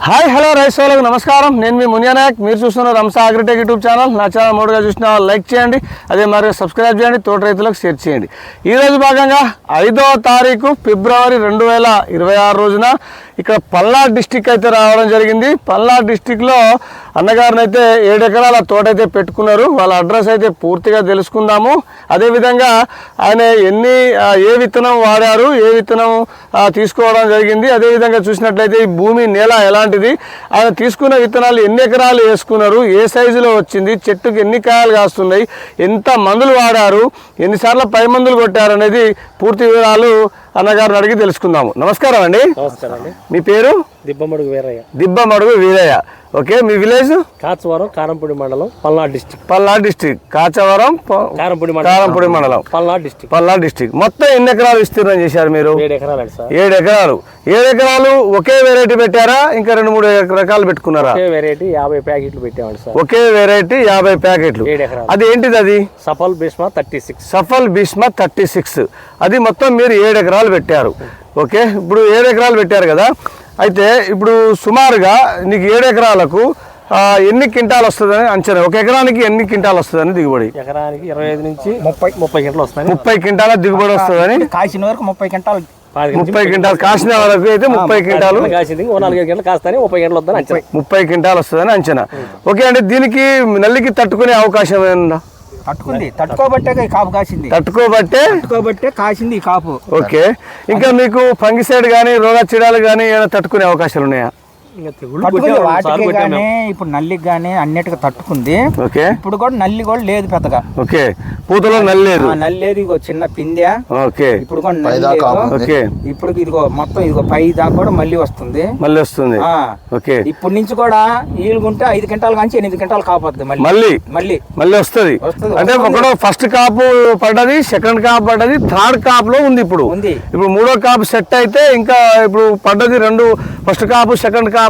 Hi hello rice వాళ్ళకు నమస్కారం. నేను మీ మునియా నాయక్. మీరు చూస్తున్న రంసా అగ్రిటెక్ యూట్యూబ్ ఛానల్. నా ఛానల్ మూడుగా చూసిన లైక్ చేయండి, అదే మరి సబ్స్క్రైబ్ చేయండి, తోట రైతులకు షేర్ చేయండి. ఈరోజు భాగంగా 5వ తారీఖు ఫిబ్రవరి 2026 రోజున ఇక్కడ పల్నాడు డిస్టిక్ అయితే రావడం జరిగింది. పల్నాడు డిస్టిక్లో అన్నగారిని అయితే 7 ఎకరాల తోట అయితే పెట్టుకున్నారు. వాళ్ళ అడ్రస్ అయితే పూర్తిగా తెలుసుకుందాము. అదేవిధంగా ఆయన ఏ విత్తనం వాడారు, ఏ విత్తనం తీసుకోవడం జరిగింది, అదేవిధంగా చూసినట్లయితే ఈ భూమి నేల ఎలాంటిది, ఆయన తీసుకున్న విత్తనాలు ఎన్ని ఎకరాలు వేసుకున్నారు, ఏ సైజులో వచ్చింది, చెట్టుకి ఎన్ని కాయలు కాస్తున్నాయి, ఎంత మందులు వాడారు, ఎన్నిసార్లు పై మందులు కొట్టారు అనేది పూర్తి వివరాలు అన్నగారిని అడిగి తెలుసుకుందాము. నమస్కారం అండి. నమస్కారం అండి. మీ పేరు? దిబ్బమడుగు వీరయ్య. దిబ్బమడుగు వీరయ్య. ఓకే, మీ విలేజ్? కాచవరం, కారంపూడి మండలం, పల్నాడు డిస్టిక్. పల్నాడు డిస్టిక్, కాచవరం, కారంపూడి మండలం, పల్నాడు డిస్టిక్. మొత్తం ఎన్ని ఎకరాలు విస్తీర్ణం చేశారు మీరు? 7 ఎకరాలు సార్. 7 ఎకరాలు. 7 ఎకరాలు ఒకే వెరైటీ పెట్టారా, ఇంకా 2-3 రకాలు పెట్టుకున్నారా? ఒకే వెరైటీ 50 ప్యాకెట్లు పెట్టామండి సార్. ఒకే వెరైటీ 50 ప్యాకెట్లు. 7 ఎకరాలు. అది ఏంటిది? అది సఫల్ భీష్మ 36. సఫల్ భీష్మ 36. అది మొత్తం మీరు 7 ఎకరాలు పెట్టారు. ఓకే, ఇప్పుడు 7 ఎకరాలు పెట్టారు కదా, అయితే ఇప్పుడు సుమారుగా నీకు 7 ఎకరాలకు ఎన్ని క్వింటాలు వస్తుందని అంచనా? ఒక ఎకరానికి ఎన్ని క్వింటాలు వస్తుందని దిగుబడి? ఎకరానికి 25 నుంచి 30 క్వింటాలు వస్తాయి. 30 క్వింటాల దిగుబడి వస్తుందని. కాసిన వరకు 30 క్వింటాలు. 30 క్వింటాలు కాసిన వరకు అయితే 30 క్వింటాలు. 4-5 గంటలు కాస్తాని 30 గంటలు వద్దని అంచనా. 30 క్వింటాలు వస్తుందని అంచనా. ఓకే, అంటే దీనికి నల్లికి తట్టుకునే అవకాశం ఏమన్నా? తట్టుకోబట్టే కాసింది ఈ కాపు. ఓకే, ఇంకా మీకు ఫంగిసైడ్ కానీ రోగచీడాలు కానీ ఏమైనా తట్టుకునే అవకాశాలు ఉన్నాయా? వాటికి గానీ ఇప్పుడు నల్లికి గానీ అన్నిటికీ తట్టుకుంది. ఓకే, ఇప్పుడు కూడా నల్లి కూడా లేదు పెద్దగా. ఓకే, పూతలో నల్లి లేదు. నల్లి లేదు, ఇగో చిన్న పిందె. ఓకే, ఇప్పుడు కూడా నల్లి లేదు. ఓకే, ఇప్పుడు ఇదిగో మొత్తం ఇదిగో పై దాకా కూడా మళ్ళీ వస్తుంది. ఓకే, ఇప్పుడు నుంచి కూడా ఈలుగుంటే 5 క్వింటాలు కానీ 8 క్వింటాలు కాపోద్ది. మళ్ళీ వస్తుంది. అంటే ఒకటో ఫస్ట్ కాపు పడ్డది, సెకండ్ కాపు పడ్డది, థర్డ్ కాప్ లో ఉంది. ఇప్పుడు 3వ కాపు సెట్ అయితే ఇంకా ఇప్పుడు పడ్డది 2 ఫస్ట్ కాపు సెకండ్ కాపు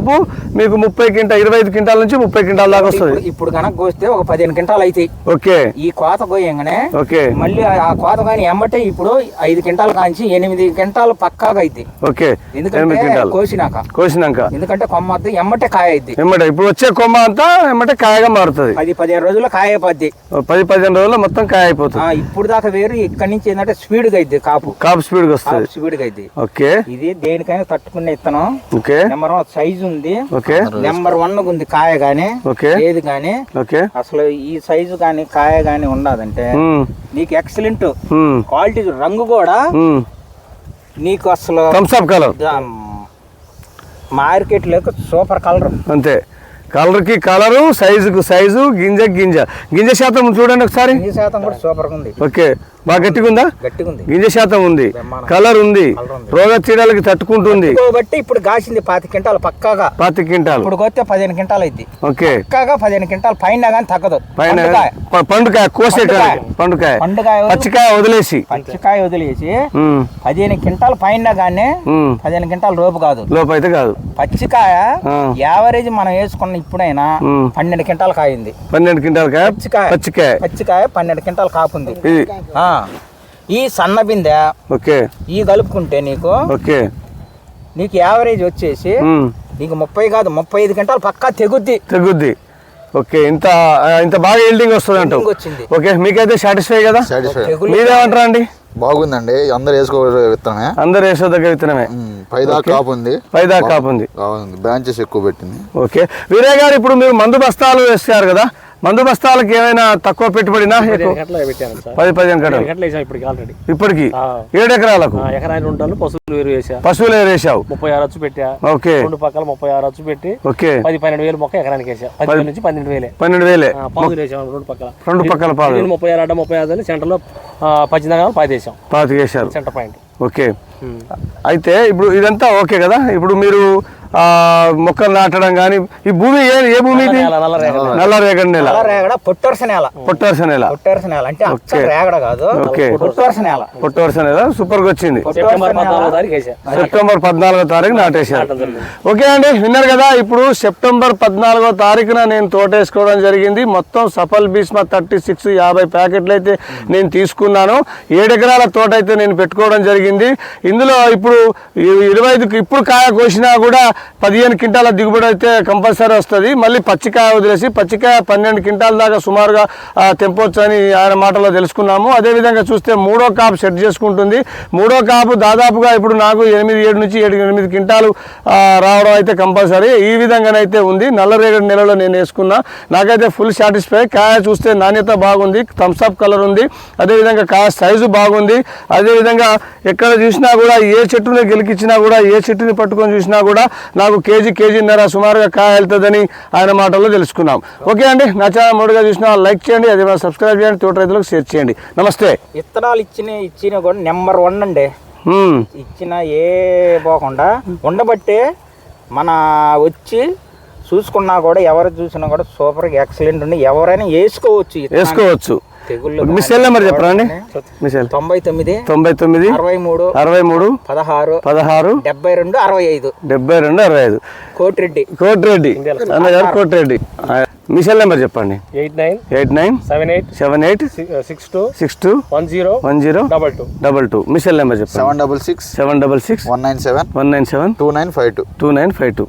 మీకు 25 క్వింటాల నుంచి 30 క్వింటాల దాకా వస్తుంది. ఇప్పుడు కనుక కోస్తే ఒక 15 క్వింటాలు అవుతాయి. ఓకే, ఈ కోత కోయంగానే ఓకే మళ్ళీ ఆ కోత కానీ ఎమ్మటే ఇప్పుడు 5 క్వింటాలు కాంచి 8 క్వింటాలు పక్కాగా అవుతాయి. ఓకే, ఎందుకంటే కోసినాక ఎందుకంటే కొమ్మ ఎమ్మటే కాయ అవుతుంది. ఎమ్మటే ఇప్పుడు వచ్చే కొమ్మ అంతా ఎమ్మటే కాయగా మారుతుంది. 10-15 రోజుల్లో కాయ అయిపోద్ది. 10-15 రోజుల్లో మొత్తం కాయ అయిపోతుంది. ఇప్పుడు దాకా వేరు, ఇక్కడ నుంచి ఏంటంటే స్పీడ్ గా అయితే కాపు స్పీడ్ గా వస్తుంది. స్పీడ్ గా అయితే. ఓకే, ఇది దేనికైనా తట్టుకునే ఇత్తనం. ఓకే, నెంబర్ 1 సైజు ఉంది. ఓకే, నెంబర్ 1 ఉంది కాయ గానీ. ఓకే, ఏది గానీ. ఓకే, అసలు ఈ సైజు గానీ కాయ గానీ ఉన్నదంటే నీకు ఎక్సలెంట్ క్వాలిటీ. రంగు కూడా నీకు అసలు కలర్ మార్కెట్ లో సూపర్ కలర్. అంతే, కలర్ కి కలరు, సైజుకు సైజు, గింజ శాతం చూడండి ఒకసారి. గింజ శాతం కూడా సూపర్ ఉంది. ఓకే, బాగా గట్టిగా ఉందా? గింజ శాతం ఉంది, కలర్ ఉంది, రోగ చీడలకి తట్టుకుంటుంది. ఇప్పుడు కాసింది 25 క్వింటాలు పక్కాగా. 25 క్వింటాలు. ఇప్పుడు కొత్తే 15 క్వింటాలు అయింది. ఓకే, పక్కాగా 15 క్వింటాలు పైన కానీ తగ్గదు. పండుకాయ కోసేటానికి పండుకాయ పచ్చికాయ వదిలేసి 15 క్వింటాలు పైన కానీ 15 క్వింటాలు లోపు అయితే కాదు. పచ్చికాయ యావరేజ్ మనం వేసుకున్న ఇప్పుడైనా 12 క్వింటాలు కాయింది. 12 క్వింటాలు కాయ పచ్చికాయ 12 క్వింటాలు కాపుంది. ఈ సన్న బిందె ఓకే, ఈ కలుపుకుంటే నీకు యావరేజ్ వచ్చేసి నీకు 30 కాదు 35 క్వింటాలు పక్కా తెగుద్ది. ఓకే, ఇంత బాగా ఈల్డింగ్ వస్తుంది అంటూ. ఓకే, మీకైతే సాటిస్ఫై కదా? మీరేమంటారా అండి? బాగుందండి. అందరు వేసుకోదగ్గ విత్తనమే. పైదా కాపు ఉంది. బ్రాంచెస్ ఎక్కువ పెట్టింది. ఓకే, వీరయ్య గారు, ఇప్పుడు మీరు మందు బస్తాలు వేస్తారు కదా, మందు బస్తాలకి ఏమైనా తక్కువ పెట్టుబడినా? 10-15 కట్టలు ఇప్పటికి 7 ఎకరాలకు. పశువులు వేసావు. 36 అచ్చు పెట్టా. ఓకే, 2 పక్కల 36 అచ్చు పెట్టి. ఓకే, 10-12 వేలు మొక్క ఎకరానికి వేసా. 10 నుంచి 12,000. 12,000 పాదులు వేసాం. 2 పక్కల పాదు. 36 35 సెంటర్ లో 18 పాతి వేసాం. Centre point. ఓకే, అయితే ఇప్పుడు ఇదంతా ఓకే కదా. ఇప్పుడు మీరు మొక్కలు నాటడం కానీ ఈ భూమి ఏ భూమి ఇది? నల్లరేగడి నేల. పొట్టవరస నేల అంటే పొట్టవరస నేల. సూపర్ గా వచ్చింది. సెప్టెంబర్ 14వ తారీఖు నాటేశారు. ఓకే అండి, విన్నారు కదా. ఇప్పుడు సెప్టెంబర్ 14వ తారీఖున నేను తోట వేసుకోవడం జరిగింది. మొత్తం సఫల్ భీష్మ 36 50 ప్యాకెట్లు అయితే నేను తీసుకున్నాను. 7 ఎకరాల తోట అయితే నేను పెట్టుకోవడం జరిగింది. ఇందులో ఇప్పుడు 25 ఇప్పుడు కాయ కోసినా కూడా 15 క్వింటాల దిగుబడి అయితే కంపల్సరీ వస్తుంది. మళ్ళీ పచ్చికాయ వదిలేసి పచ్చికాయ 12 క్వింటాల దాకా సుమారుగా తెంపొచ్చు అని ఆయన మాటలో తెలుసుకున్నాము. అదేవిధంగా చూస్తే మూడో కాపు సెట్ చేసుకుంటుంది. మూడో కాపు దాదాపుగా ఇప్పుడు నాకు 7 నుంచి 8 క్వింటాలు రావడం అయితే కంపల్సరీ. ఈ విధంగానైతే ఉంది. నల్లరేగడి నెలలో నేను వేసుకున్నా. నాకైతే ఫుల్ సాటిస్ఫై. కాయ చూస్తే నాణ్యత బాగుంది, థమ్స్అప్ కలర్ ఉంది. అదేవిధంగా కాయ సైజు బాగుంది. అదేవిధంగా ఎక్కడ చూసినా కూడా ఏ చెట్టుని గెలికిచ్చినా కూడా ఏ చెట్టుని పట్టుకొని చూసినా కూడా నాకు కేజీన్నర సుమారుగా కాయ వెళ్తుందని ఆయన మాటల్లో తెలుసుకున్నాం. ఓకే అండి, నా ఛానల్ మొదటిగా చూసినా లైక్ చేయండి, అదే సబ్స్క్రైబ్ చేయండి, తోట రైతులకు షేర్ చేయండి. నమస్తే. విత్తనాలు ఇచ్చిన కూడా నెంబర్ 1 అండి. ఇచ్చిన ఏ పోకుండా ఉండబట్టే మన వచ్చి చూసుకున్నా కూడా ఎవరు చూసినా కూడా సూపర్ ఎక్సలెంట్ ఉంది. ఎవరైనా వేసుకోవచ్చు. మీ సెల్ నెంబర్ చెప్పరా అండి? 99 63 63 16 72 65 కోటిరెడ్డి అన్నగారు కోటిరెడ్డి. మీ సెల్ నెంబర్ చెప్పండి. 89 78 62 10 22. మీ సెల్ నెంబర్ చెప్పండి. 766 766 197 197 2952.